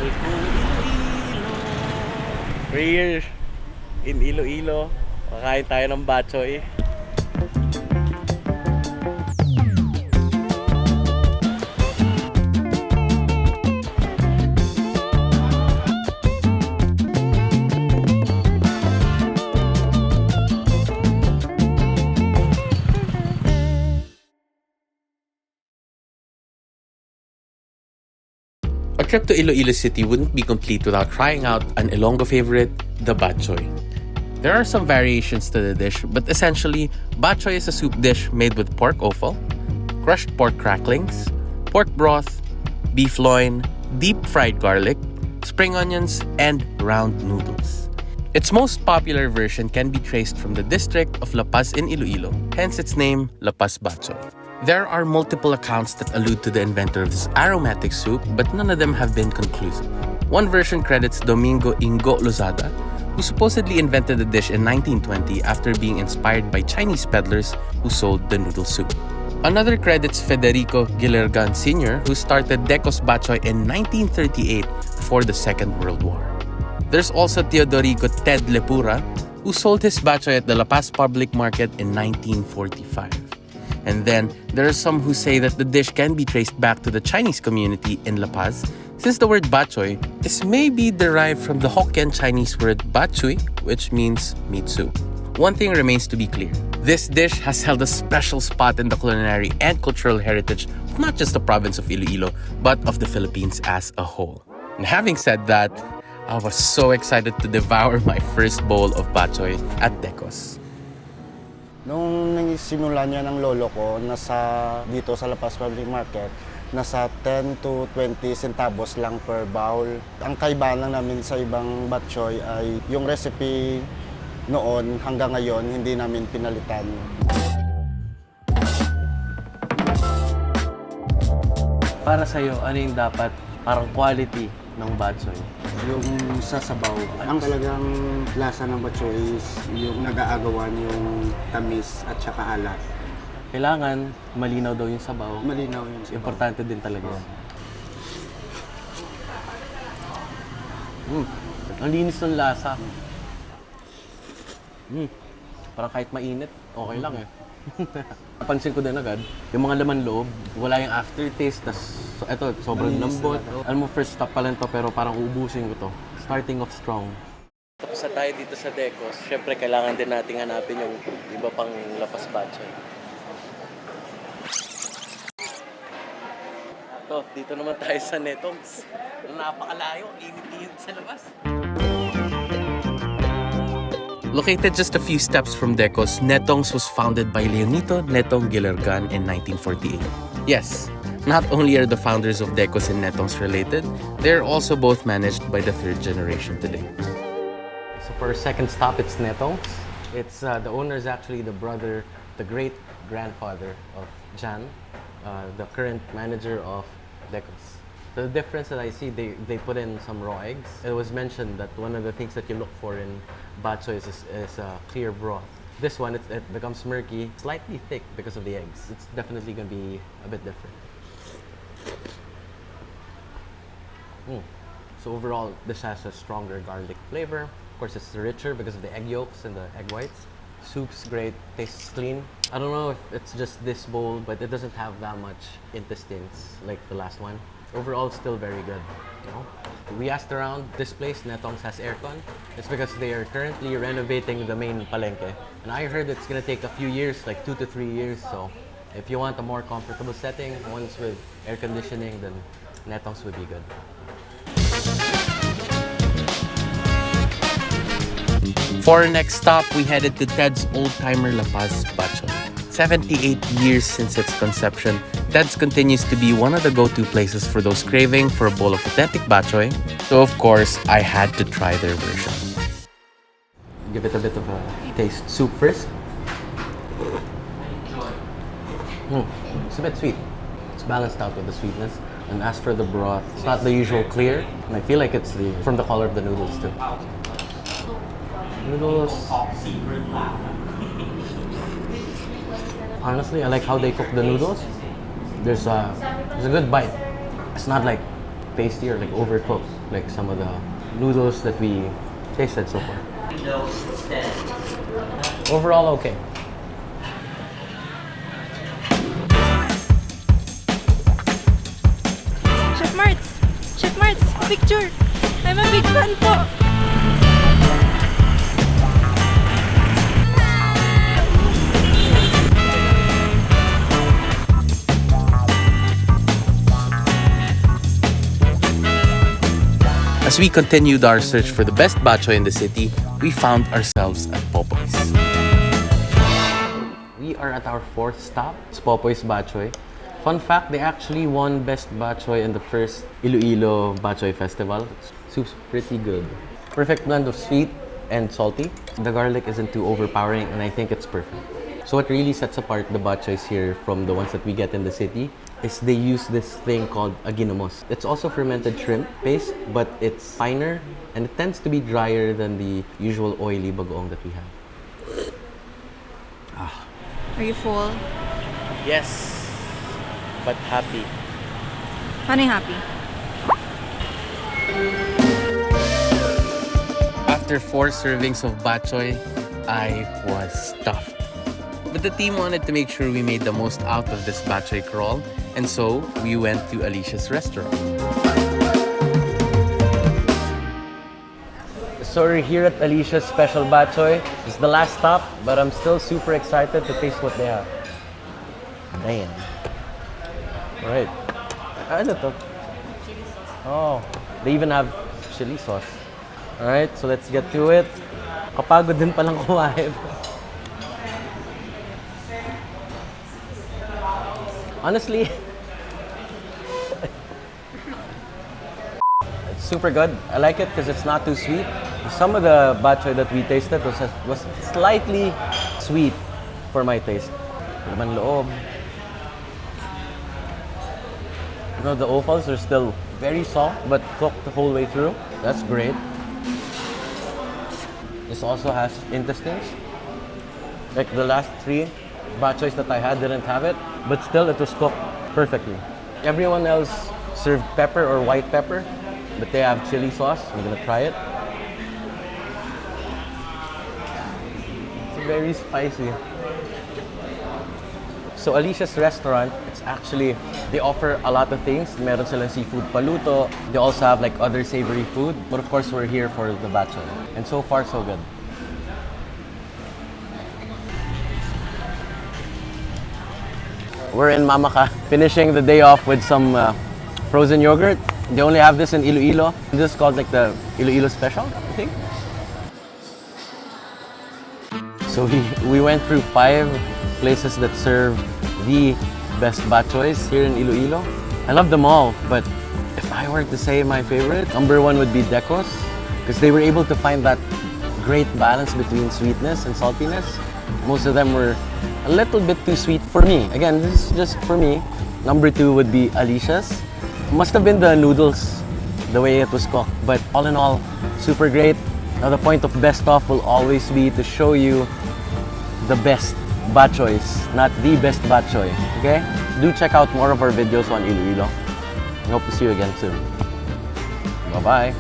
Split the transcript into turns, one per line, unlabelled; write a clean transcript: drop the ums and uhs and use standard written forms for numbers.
mahal kong Iloilo. We're here in Iloilo. Kakain tayo ng Batchoy.
A trip to Iloilo City wouldn't be complete without trying out an Ilonggo favorite, the Batchoy. There are some variations to the dish, but essentially, Batchoy is a soup dish made with pork offal, crushed pork cracklings, pork broth, beef loin, deep-fried garlic, spring onions, and round noodles. Its most popular version can be traced from the district of La Paz in Iloilo, hence its name, La Paz Batchoy. There are multiple accounts that allude to the inventor of this aromatic soup, but none of them have been conclusive. One version credits Domingo Ingo Lozada, who supposedly invented the dish in 1920 after being inspired by Chinese peddlers who sold the noodle soup. Another credits Federico Gilergan Sr., who started Deco's Batchoy in 1938 before the Second World War. There's also Teodorico Ted Lepura, who sold his Batchoy at the La Paz Public Market in 1945. And then, there are some who say that the dish can be traced back to the Chinese community in La Paz, since the word Batchoy is maybe derived from the Hokkien Chinese word Batchoy, which means meat soup. One thing remains to be clear. This dish has held a special spot in the culinary and cultural heritage of not just the province of Iloilo, but of the Philippines as a whole. And having said that, I was so excited to devour my first bowl of Batchoy at Deco's.
Nung nagsimula niya ng lolo ko, dito sa La Paz Public Market, nasa 10 to 20 centavos lang per bowl. Ang kaibahan lang namin sa ibang batchoy ay yung recipe noon hanggang ngayon hindi namin pinalitan.
Para sa'yo, ano yung dapat parang quality ng Batchoy?
Yung sasabaw, ang talagang lasa ng batchoy is yung nag-aagawan yung tamis at saka alat.
Kailangan malinaw daw yung sabaw.
Malinaw yung sabaw.
Importante din talaga. Ang linis ng lasa. Parang kahit mainit, okay lang eh. Napansin ko din agad, yung mga laman loob, wala yung aftertaste, eto, sobrang lambot. Alam mo, first stop pa lang to, pero parang uubusin ko to. Starting off strong. Tapos na tayo dito sa Deco's, syempre kailangan din nating hanapin yung iba pang lapas Batchoy. Ito, dito naman tayo sa Netong's. Napakalayo, init-init sa labas.
Located just a few steps from Deco's, Netong's was founded by Leonito Netong Gilergan in 1948. Yes, not only are the founders of Deco's and Netong's related, they're also both managed by the third generation today.
So for our second stop, it's Netong's. It's the owner is actually the brother, the great-grandfather of Jan, the current manager of Deco's. The difference that I see, they put in some raw eggs. It was mentioned that one of the things that you look for in Batchoy is clear broth. This one, it becomes murky, slightly thick because of the eggs. It's definitely going to be a bit different. So overall, this has a stronger garlic flavor. Of course, it's richer because of the egg yolks and the egg whites. Soup's great, tastes clean. I don't know if it's just this bowl, but it doesn't have that much intestines like the last one. Overall, it's still very good. You know? We asked around, this place, Netong's, has aircon. It's because they are currently renovating the main palengke. And I heard it's gonna take a few years, like 2 to 3 years. So if you want a more comfortable setting, ones with air conditioning, then Netong's would be good.
For our next stop, we headed to Ted's old-timer La Paz Batchoy. 78 years since its conception, Ted's continues to be one of the go-to places for those craving for a bowl of authentic Batchoy. So of course, I had to try their version.
Give it a bit of a taste. Soup first. It's a bit sweet. It's balanced out with the sweetness. And as for the broth, it's not the usual clear. And I feel like it's from the color of the noodles too. Noodles. Honestly, I like how they cook the noodles. There's a good bite. It's not like pasty or like overcooked, like some of the noodles that we tasted so far. Overall, okay.
Chef Marts, picture. I'm a big fan po.
As we continued our search for the best batchoy in the city, we found ourselves at Popoy's.
We are at our fourth stop. It's Popoy's Batchoy. Fun fact, they actually won Best Batchoy in the first Iloilo Batchoy Festival. Soup's pretty good. Perfect blend of sweet and salty. The garlic isn't too overpowering and I think it's perfect. So what really sets apart the batchoys here from the ones that we get in the city is they use this thing called aginamos. It's also fermented shrimp paste, but it's finer and it tends to be drier than the usual oily bagoong that we have.
Are you full?
Yes, but happy.
Funny happy.
After 4 servings of batchoy, I was stuffed. But the team wanted to make sure we made the most out of this batchoy crawl, and so we went to Alicia's restaurant.
So we're here at Alicia's Special Batchoy. It's the last stop, but I'm still super excited to taste what they have. Damn. Alright. Ano to? Oh, they even have chili sauce. Alright, so let's get to it. Kapagod din palang kumain. Honestly, it's super good. I like it because it's not too sweet. Some of the batchoy that we tasted was slightly sweet for my taste. Laman loob. You know, the offals are still very soft but cooked the whole way through. That's great. This also has intestines. Like the last 3 batchoys that I had didn't have it, but still it was cooked perfectly. Everyone else served pepper or white pepper, but they have chili sauce. I'm gonna try it. It's very spicy. So Alicia's restaurant, it's actually, they offer a lot of things. Meron silang seafood paluto. They also have like other savory food. But of course, we're here for the batchoy. And so far, so good. We're in Mamaca, finishing the day off with some frozen yogurt. They only have this in Iloilo. This is called like the Iloilo Special, I think. So we went through 5 places that serve the best batchoys here in Iloilo. I love them all, but if I were to say my favorite, number 1 would be Deco's, because they were able to find that great balance between sweetness and saltiness. Most of them were a little bit too sweet for me. Again, this is just for me. Number 2 would be Alicia's. Must have been the noodles, the way it was cooked. But all in all, super great. Now the point of best of will always be to show you the best batchoys, not the best batchoy. Okay? Do check out more of our videos on Iloilo. I hope to see you again soon. Bye-bye.